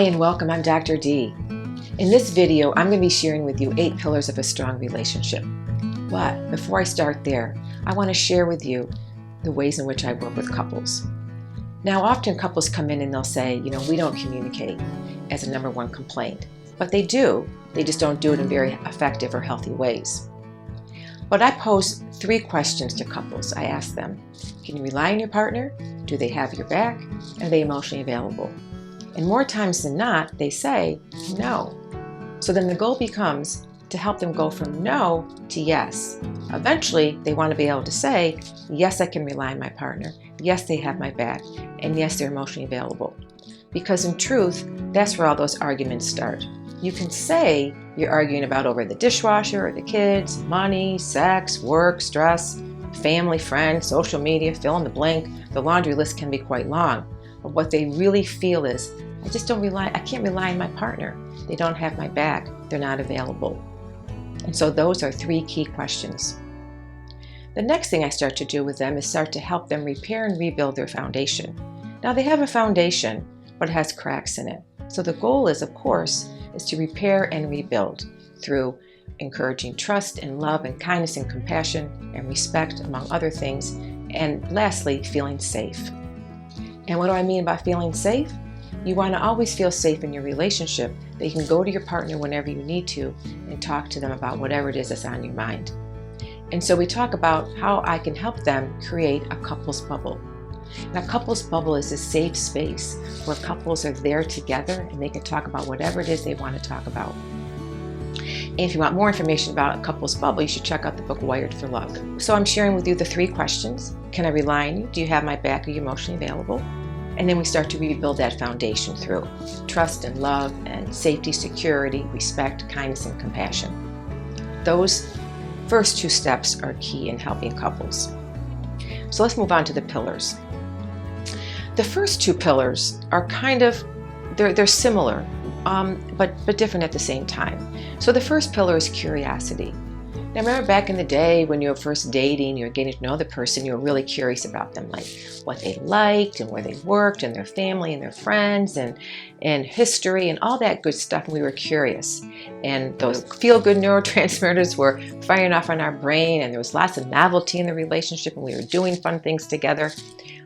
Hi and welcome, I'm Dr. D. In this video, I'm going to be sharing with you 8 pillars of a strong relationship. But before I start there, I want to share with you the ways in which I work with couples. Now, often couples come in and they'll say, we don't communicate as a number one complaint. But they do, they just don't do it in very effective or healthy ways. But I pose 3 questions to couples. I ask them, can you rely on your partner? Do they have your back? Are they emotionally available? And more times than not, they say no. So then the goal becomes to help them go from no to yes. Eventually, they want to be able to say, yes, I can rely on my partner. Yes, they have my back. And yes, they're emotionally available. Because in truth, that's where all those arguments start. You can say you're arguing about over the dishwasher or the kids, money, sex, work, stress, family, friends, social media, fill in the blank. The laundry list can be quite long. But what they really feel is, I can't rely on my partner. They don't have my back. They're not available. And so those are 3 key questions. The next thing I start to do with them is start to help them repair and rebuild their foundation. Now they have a foundation, but it has cracks in it. So the goal is, of course, is to repair and rebuild through encouraging trust and love and kindness and compassion and respect, among other things. And lastly, feeling safe. And what do I mean by feeling safe? You want to always feel safe in your relationship, that you can go to your partner whenever you need to and talk to them about whatever it is that's on your mind. And so we talk about how I can help them create a couples bubble. Now, couples bubble is a safe space where couples are there together and they can talk about whatever it is they want to talk about. And if you want more information about a couples bubble, you should check out the book Wired for Love. So I'm sharing with you the 3 questions. Can I rely on you? Do you have my back? Are you emotionally available? And then we start to rebuild that foundation through trust and love and safety, security, respect, kindness, and compassion. Those first 2 steps are key in helping couples. So let's move on to the pillars. The first 2 pillars are they're similar, but different at the same time. So the first pillar is curiosity. Now remember back in the day when you were first dating, you were getting to know the person, you were really curious about them, like what they liked and where they worked and their family and their friends and history and all that good stuff. And we were curious. And those feel-good neurotransmitters were firing off in our brain, and there was lots of novelty in the relationship, and we were doing fun things together.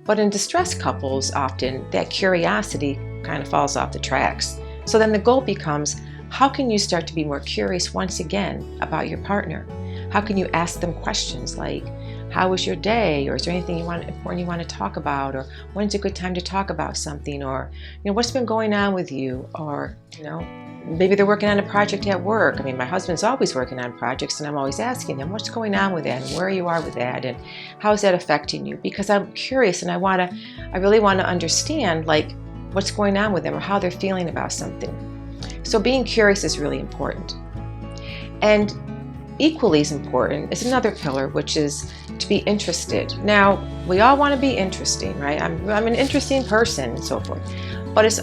But in distressed couples, often that curiosity kind of falls off the tracks. So then the goal becomes, how can you start to be more curious once again about your partner? How can you ask them questions like, how was your day? Or is there anything important you want to talk about? Or when's a good time to talk about something? Or, what's been going on with you? Or, maybe they're working on a project at work. My husband's always working on projects, and I'm always asking them, what's going on with that? And where you are with that? And how is that affecting you? Because I'm curious and I really want to understand, what's going on with them or how they're feeling about something. So being curious is really important. And equally as important is another pillar, which is to be interested. Now, we all want to be interesting, right? I'm an interesting person and so forth. But it's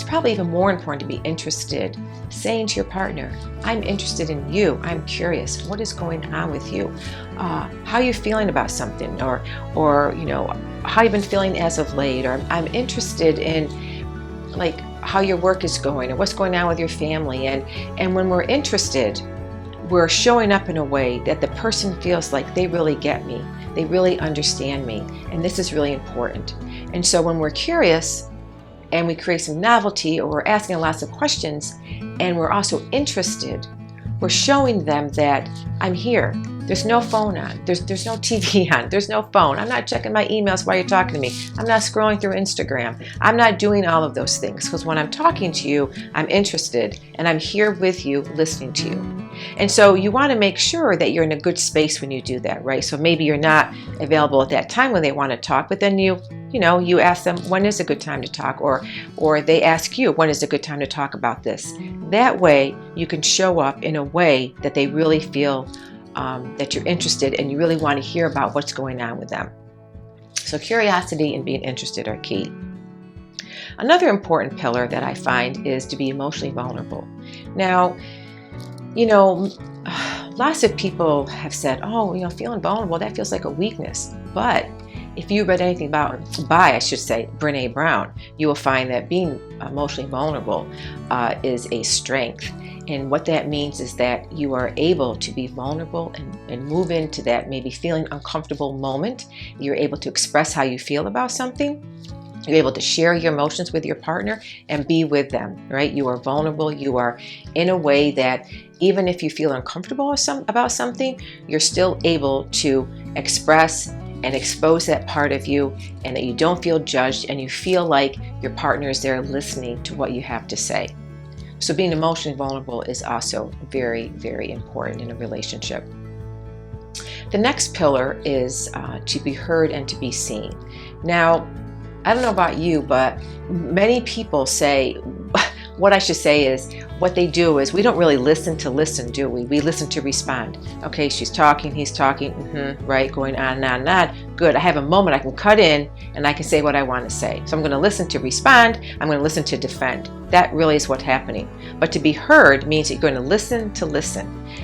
probably even more important to be interested, saying to your partner, I'm interested in you. I'm curious. What is going on with you? How are you feeling about something? Or how you've been feeling as of late? Or I'm interested in, how your work is going or what's going on with your family. And when we're interested, we're showing up in a way that the person feels like they really get me. They really understand me. And this is really important. And so when we're curious and we create some novelty, or we're asking lots of questions and we're also interested, we're showing them that I'm here. There's no phone on. There's no TV on. There's no phone. I'm not checking my emails while you're talking to me. I'm not scrolling through Instagram. I'm not doing all of those things, because when I'm talking to you, I'm interested and I'm here with you, listening to you. And so you want to make sure that you're in a good space when you do that, right? So maybe you're not available at that time when they want to talk, but then you ask them, when is a good time to talk? Or they ask you, when is a good time to talk about this? That way you can show up in a way that they really feel that you're interested and you really want to hear about what's going on with them. So curiosity and being interested are key. Another important pillar that I find is to be emotionally vulnerable. Now, lots of people have said, feeling vulnerable, that feels like a weakness. But if you read anything by Brene Brown, you will find that being emotionally vulnerable is a strength. And what that means is that you are able to be vulnerable and move into that maybe feeling uncomfortable moment. You're able to express how you feel about something. You're able to share your emotions with your partner and be with them, right? You are vulnerable. You are in a way that even if you feel uncomfortable about something, you're still able to express and expose that part of you, and that you don't feel judged, and you feel like your partner is there listening to what you have to say. So being emotionally vulnerable is also very, very important in a relationship. The next pillar is to be heard and to be seen. Now, I don't know about you, but many people say, what I should say is, what they do is we don't really listen to listen, do we? We listen to respond. Okay, she's talking, he's talking, right, going on and on and on. Good, I have a moment I can cut in and I can say what I want to say. So I'm going to listen to respond, I'm going to listen to defend. That really is what's happening. But to be heard means that you're going to listen,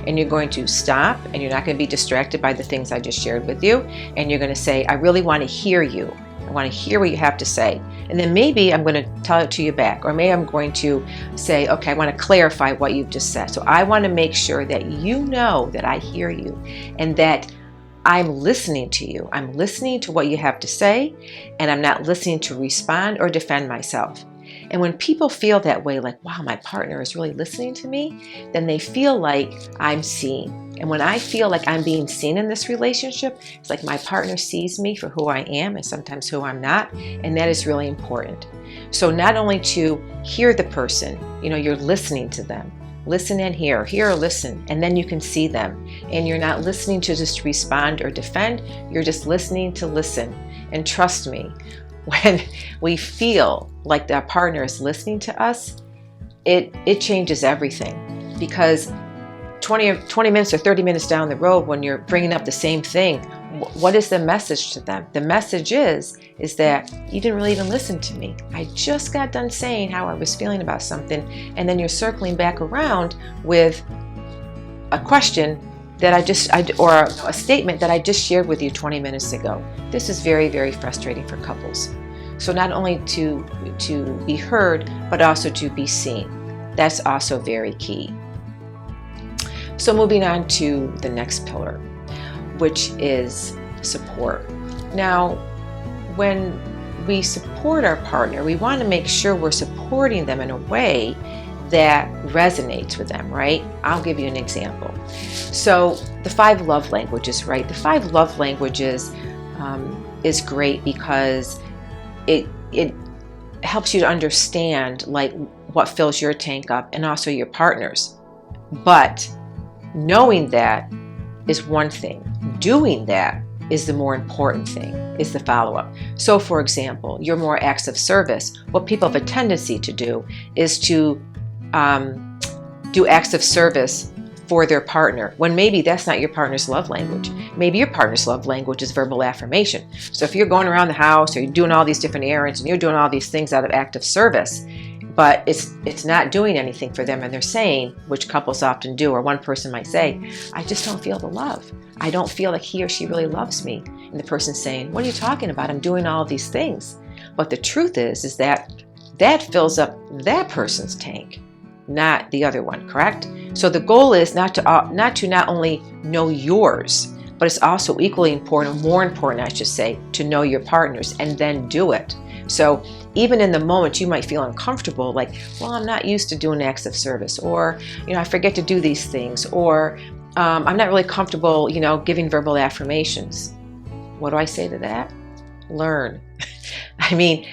and you're going to stop, and you're not going to be distracted by the things I just shared with you, and you're going to say, I really want to hear you. I want to hear what you have to say. And then maybe I'm going to tell it to you back, or maybe I'm going to say, okay, I want to clarify what you've just said. So I want to make sure that you know that I hear you and that I'm listening to you. I'm listening to what you have to say, and I'm not listening to respond or defend myself. And when people feel that way, like, wow, my partner is really listening to me, then they feel like I'm seen. And when I feel like I'm being seen in this relationship, it's like my partner sees me for who I am and sometimes who I'm not. And that is really important. So not only to hear the person, you're listening to them. Listen and hear or listen, and then you can see them. And you're not listening to just respond or defend, you're just listening to listen. And trust me, when we feel like our partner is listening to us, it changes everything. Because 20 minutes or 30 minutes down the road, when you're bringing up the same thing, what is the message to them? The message is that you didn't really even listen to me. I just got done saying how I was feeling about something, and then you're circling back around with a question that or a statement that I just shared with you 20 minutes ago. This is very, very frustrating for couples. So not only to be heard, but also to be seen. That's also very key. So moving on to the next pillar, which is support. Now, when we support our partner, we want to make sure we're supporting them in a way that resonates with them, right? I'll give you an example. So the 5 love languages, right? The 5 love languages is great because it helps you to understand like what fills your tank up and also your partner's. But knowing that is one thing. Doing that is the more important thing, is the follow-up. So for example, your more acts of service, what people have a tendency to do is to do acts of service for their partner, when maybe that's not your partner's love language. Maybe your partner's love language is verbal affirmation. So if you're going around the house or you're doing all these different errands and you're doing all these things out of act of service, but it's not doing anything for them, and they're saying, which couples often do, or one person might say, I just don't feel the love. I don't feel like he or she really loves me. And the person's saying, what are you talking about? I'm doing all these things. But the truth is that fills up that person's tank, not the other one, correct? So the goal is not only know yours, but it's also equally important, more important, I should say, to know your partner's and then do it. So even in the moment, you might feel uncomfortable, like, well, I'm not used to doing acts of service, or, I forget to do these things, or I'm not really comfortable, giving verbal affirmations. What do I say to that? Learn. I mean,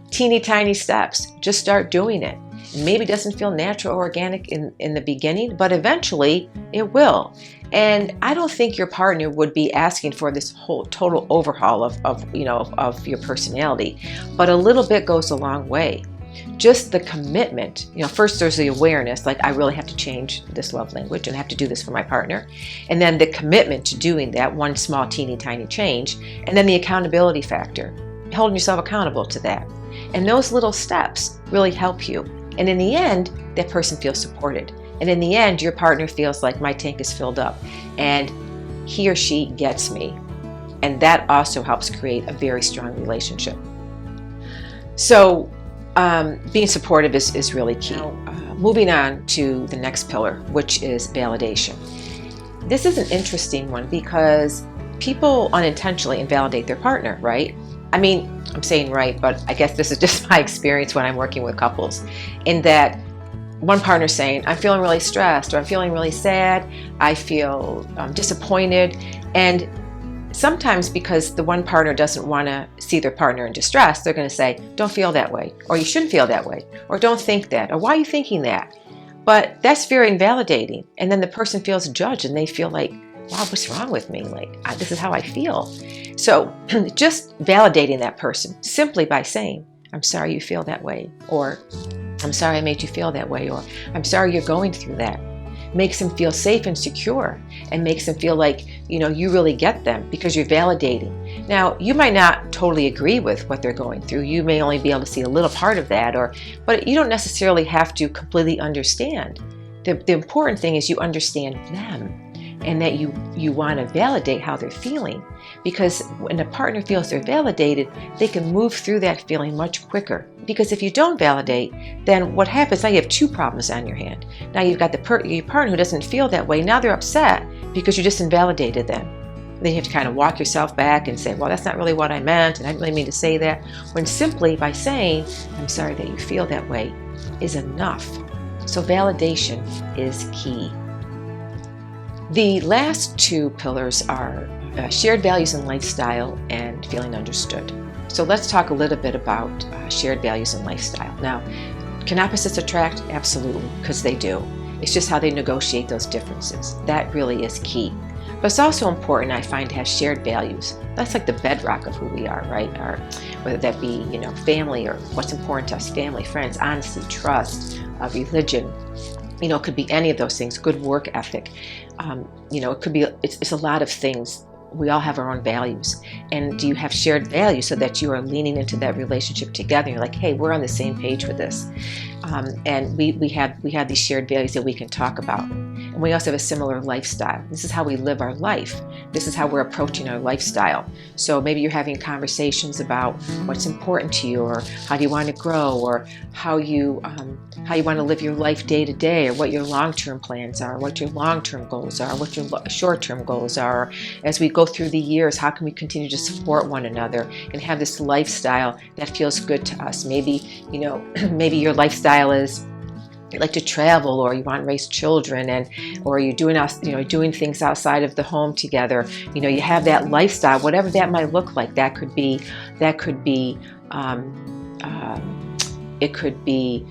teeny tiny steps. Just start doing it. Maybe it doesn't feel natural or organic in the beginning, but eventually it will. And I don't think your partner would be asking for this whole total overhaul of your personality, but a little bit goes a long way. Just the commitment, first there's the awareness, like I really have to change this love language and I have to do this for my partner. And then the commitment to doing that one small, teeny tiny change. And then the accountability factor, holding yourself accountable to that. And those little steps really help you. And in the end, that person feels supported. And in the end, your partner feels like my tank is filled up and he or she gets me. And that also helps create a very strong relationship. So being supportive is really key. Moving on to the next pillar, which is validation. This is an interesting one because people unintentionally invalidate their partner, right? I mean, I'm saying right, but I guess this is just my experience when I'm working with couples, in that one partner's saying, I'm feeling really stressed, or I'm feeling really sad, I feel disappointed. And sometimes because the one partner doesn't want to see their partner in distress, they're going to say, don't feel that way, or you shouldn't feel that way, or don't think that, or why are you thinking that? But that's very invalidating. And then the person feels judged and they feel like, wow, what's wrong with me? Like, this is how I feel. So just validating that person simply by saying, I'm sorry you feel that way, or I'm sorry I made you feel that way, or I'm sorry you're going through that, makes them feel safe and secure, and makes them feel like, you really get them because you're validating. Now, you might not totally agree with what they're going through. You may only be able to see a little part of that, but you don't necessarily have to completely understand. The important thing is you understand them, and that you want to validate how they're feeling. Because when a partner feels they're validated, they can move through that feeling much quicker. Because if you don't validate, then what happens, now you have two problems on your hand. Now you've got your partner who doesn't feel that way. Now they're upset because you just invalidated them. Then you have to kind of walk yourself back and say, well, that's not really what I meant, and I didn't really mean to say that. When simply by saying, I'm sorry that you feel that way, is enough. So validation is key. The last two pillars are shared values and lifestyle, and feeling understood. So let's talk a little bit about shared values and lifestyle. Now, can opposites attract? Absolutely, because they do. It's just how they negotiate those differences. That really is key. But it's also important, I find, to have shared values. That's like the bedrock of who we are, right? Or whether that be, family, or what's important to us, family, friends, honesty, trust, religion. It could be any of those things, good work ethic. It could be, it's a lot of things. We all have our own values. And do you have shared values so that you are leaning into that relationship together? You're like, hey, we're on the same page with this. And we have these shared values that we can talk about. And we also have a similar lifestyle. This is how we live our life. This is how we're approaching our lifestyle. So maybe you're having conversations about what's important to you, or how do you want to grow, or how you want to live your life day to day, or what your long-term plans are, what your long-term goals are, what your short-term goals are. As we go through the years, how can we continue to support one another and have this lifestyle that feels good to us? Maybe, maybe your lifestyle is you like to travel, or you want to raise children, or you're doing things outside of the home together. You have that lifestyle, whatever that might look like. It could be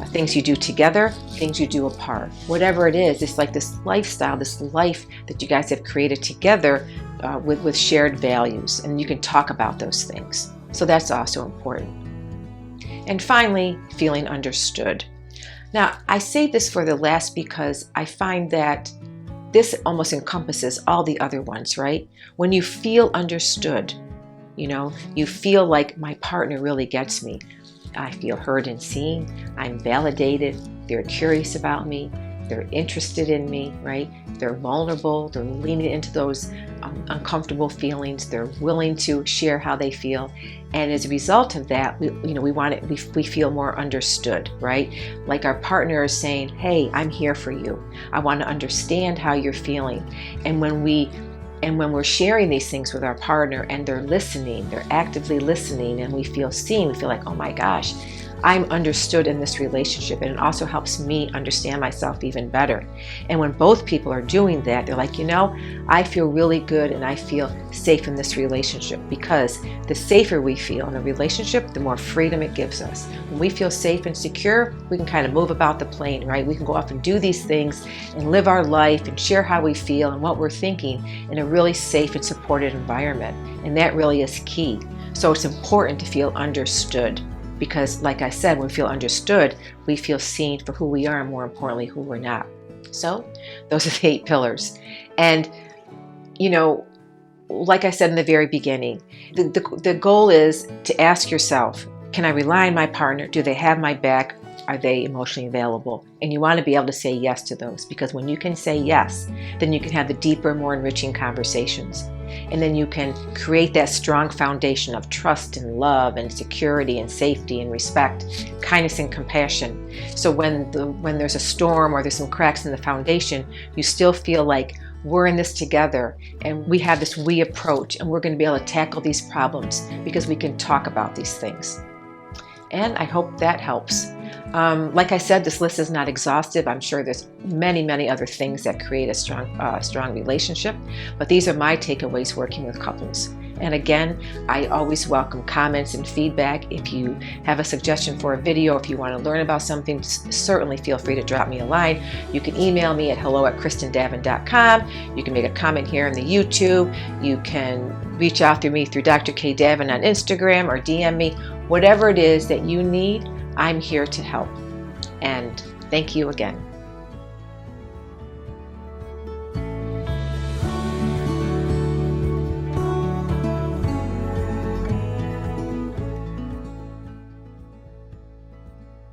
things you do together, things you do apart. Whatever it is, it's like this lifestyle, this life that you guys have created together with shared values, and you can talk about those things. So that's also important. And finally, feeling understood. Now, I say this for the last because I find that this almost encompasses all the other ones, right? When you feel understood, you feel like my partner really gets me. I feel heard and seen. I'm validated. They're curious about me. They're interested in me, right? They're vulnerable. They're leaning into those uncomfortable feelings. They're willing to share how they feel. And as a result of that, we feel more understood, right? Like our partner is saying, hey, I'm here for you. I want to understand how you're feeling. And when we're sharing these things with our partner and they're listening, they're actively listening, and we feel seen, we feel like, oh my gosh, I'm understood in this relationship, and it also helps me understand myself even better. And when both people are doing that, they're like, I feel really good and I feel safe in this relationship, because the safer we feel in a relationship, the more freedom it gives us. When we feel safe and secure, we can kind of move about the plane, right? We can go off and do these things and live our life and share how we feel and what we're thinking in a really safe and supported environment. And that really is key. So it's important to feel understood. Because like I said, when we feel understood, we feel seen for who we are, and more importantly, who we're not. So those are the 8 pillars. And, like I said in the very beginning, the goal is to ask yourself, can I rely on my partner? Do they have my back? are they emotionally available? And you want to be able to say yes to those, because when you can say yes, then you can have the deeper, more enriching conversations. And then you can create that strong foundation of trust and love and security and safety and respect, kindness and compassion. So when there's a storm or there's some cracks in the foundation, you still feel like we're in this together and we have this we approach, and we're going to be able to tackle these problems because we can talk about these things. And I hope that helps. Like I said, this list is not exhaustive. I'm sure there's many, many other things that create a strong relationship, but these are my takeaways working with couples. And again, I always welcome comments and feedback. If you have a suggestion for a video, if you want to learn about something, certainly feel free to drop me a line. You can email me at hello@kristendavin.com. You can make a comment here in the YouTube. You can reach out through me through Dr. K. Davin on Instagram or DM me. Whatever it is that you need, I'm here to help. And thank you again.